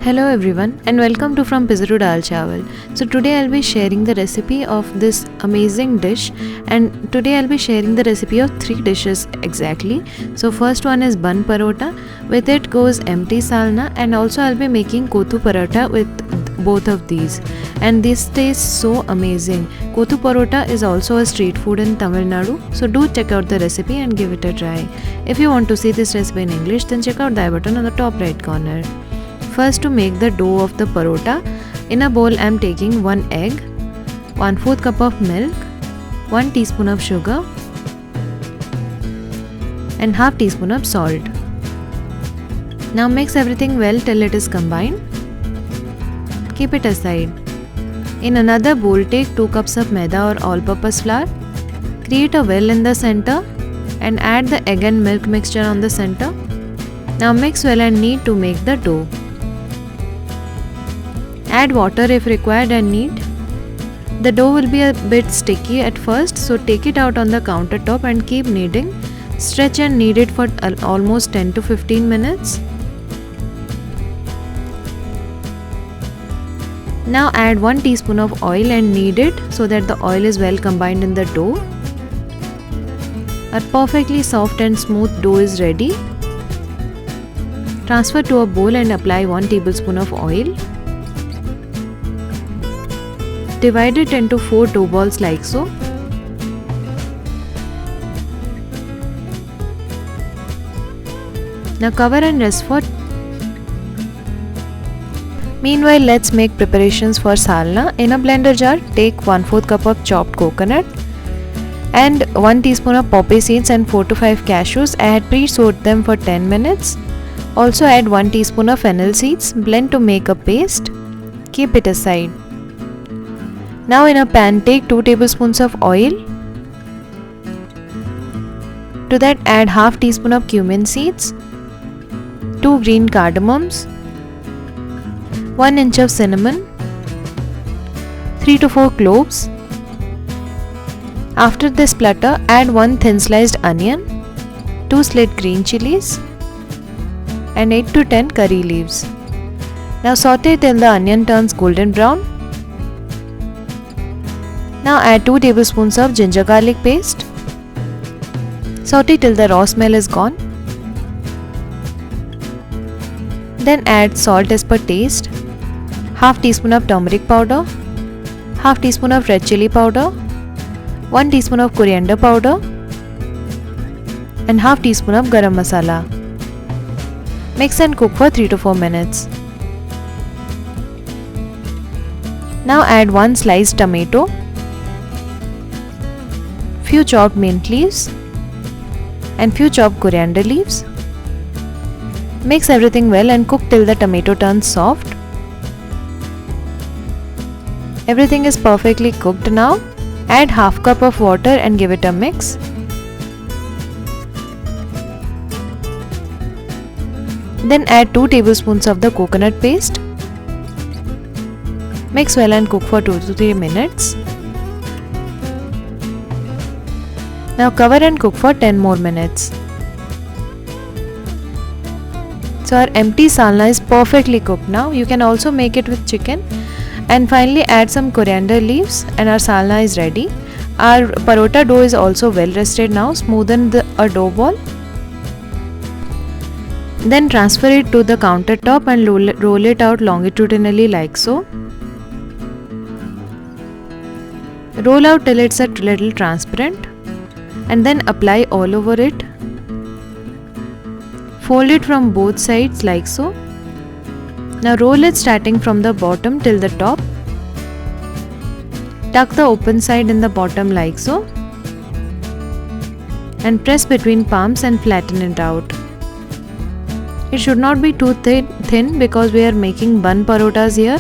Hello everyone and welcome to From Pizza to Dal Chawal. So today I'll be sharing the recipe of this amazing dish, and today I'll be sharing the recipe of 3 dishes exactly. So first one is Bun Parotta, with it goes Empty Salna, and also I'll be making Kothu Parotta with both of these, and this tastes so amazing. Kothu Parotta is also a street food in Tamil Nadu, so do check out the recipe and give it a try. If you want to see this recipe in English, then check out the I button on the top right corner. First, to make the dough of the parotta, in a bowl I am taking 1 egg, 1/4 cup of milk, 1 teaspoon of sugar and half teaspoon of salt. Now mix everything well till it is combined. Keep it aside. In another bowl, take 2 cups of Maida or all-purpose flour. Create a well in the center and add the egg and milk mixture on the center. Now mix well and knead to make the dough. Add water if required and knead. The dough will be a bit sticky at first, so take it out on the countertop and keep kneading. Stretch and knead it for almost 10 to 15 minutes. Now add 1 teaspoon of oil and knead it so that the oil is well combined in the dough. A perfectly soft and smooth dough is ready. Transfer to a bowl and apply 1 tablespoon of oil. Divide it into 4 dough balls like so. Now cover and rest for. Meanwhile, let's make preparations for salna. In a blender jar, take 1/4 cup of chopped coconut and 1 teaspoon of poppy seeds and 4 to 5 cashews. I had pre-soaked them for 10 minutes. Also add 1 teaspoon of fennel seeds. Blend to make a paste. Keep it aside. Now in a pan, take 2 tablespoons of oil. To that add half teaspoon of cumin seeds, 2 green cardamoms, 1 inch of cinnamon, 3 to 4 cloves. After they splutter, add 1 thin sliced onion, 2 slit green chilies and 8 to 10 curry leaves. Now saute till the onion turns golden brown. Now add 2 tablespoons of ginger garlic paste. Saute till the raw smell is gone. Then add salt as per taste, half teaspoon of turmeric powder, half teaspoon of red chili powder, 1 teaspoon of coriander powder and half teaspoon of garam masala. Mix and cook for 3 to 4 minutes. Now add 1 sliced tomato, few chopped mint leaves and few chopped coriander leaves. Mix everything well and cook till the tomato turns soft. Everything is perfectly cooked now. Add half cup of water and give it a mix. Then add 2 tablespoons of the coconut paste. Mix well and cook for 2 to 3 minutes. Now cover and cook for 10 more minutes. So our empty salna is perfectly cooked now. You can also make it with chicken. And finally add some coriander leaves and our salna is ready. Our parotta dough is also well rested now. Smoothen a dough ball. Then transfer it to the countertop and roll it out longitudinally like so. Roll out till it's a little transparent and then apply all over it. Fold it from both sides like so. Now roll it starting from the bottom till the top. Tuck the open side in the bottom like so and press between palms and flatten it out. It should not be too thin because we are making bun parottas here.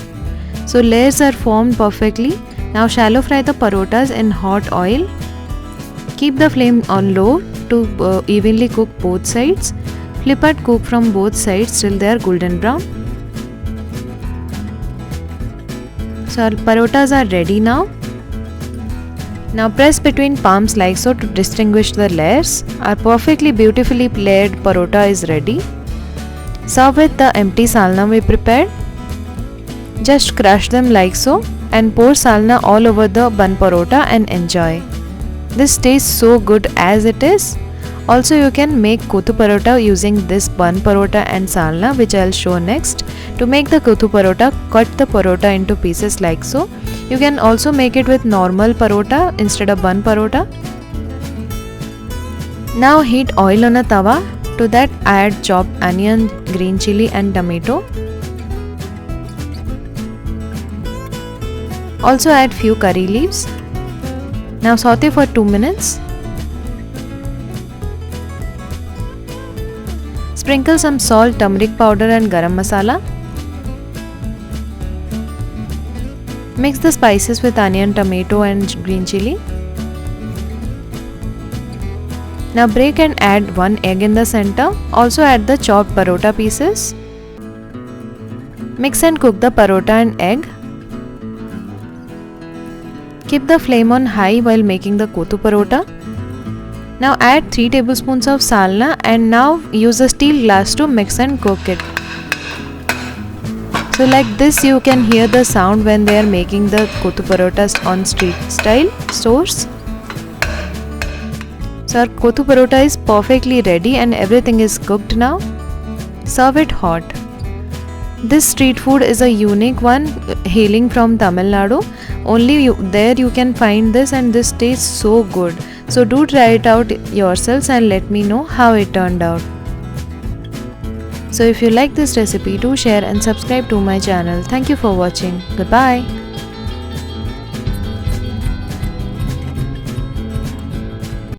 So layers are formed perfectly. Now shallow fry the parottas in hot oil. Keep the flame on low to evenly cook both sides. Flip and cook from both sides till they are golden brown. So our parottas are ready now. Now press between palms like so to distinguish the layers. Our perfectly beautifully layered parotta is ready. Serve with the empty salna we prepared. Just crush them like so and pour salna all over the bun parotta and enjoy. This tastes so good as it is. Also, you can make Kothu Parotta using this bun parotta and salna, which I will show next. To make the Kothu Parotta, cut the parotta into pieces like so. You can also make it with normal parotta instead of bun parotta. Now heat oil on a tawa. To that add chopped onion, green chili and tomato. Also add few curry leaves. Now saute for 2 minutes. Sprinkle some salt, turmeric powder and garam masala. Mix the spices with onion, tomato and green chili. Now break and add 1 egg in the center. Also add the chopped parotta pieces. Mix and cook the parotta and egg. Keep the flame on high while making the Kothu Parotta. Now add 3 tablespoons of salna and now use a steel glass to mix and cook it. So like this you can hear the sound when they are making the Kothu Parottas on street style stores. So our Kothu Parotta is perfectly ready and everything is cooked now. Serve it hot. This street food is a unique one hailing from Tamil Nadu. Only there you can find this and this tastes so good. So do try it out yourselves and let me know how it turned out. So if you like this recipe, do share and subscribe to my channel. Thank you for watching. Goodbye.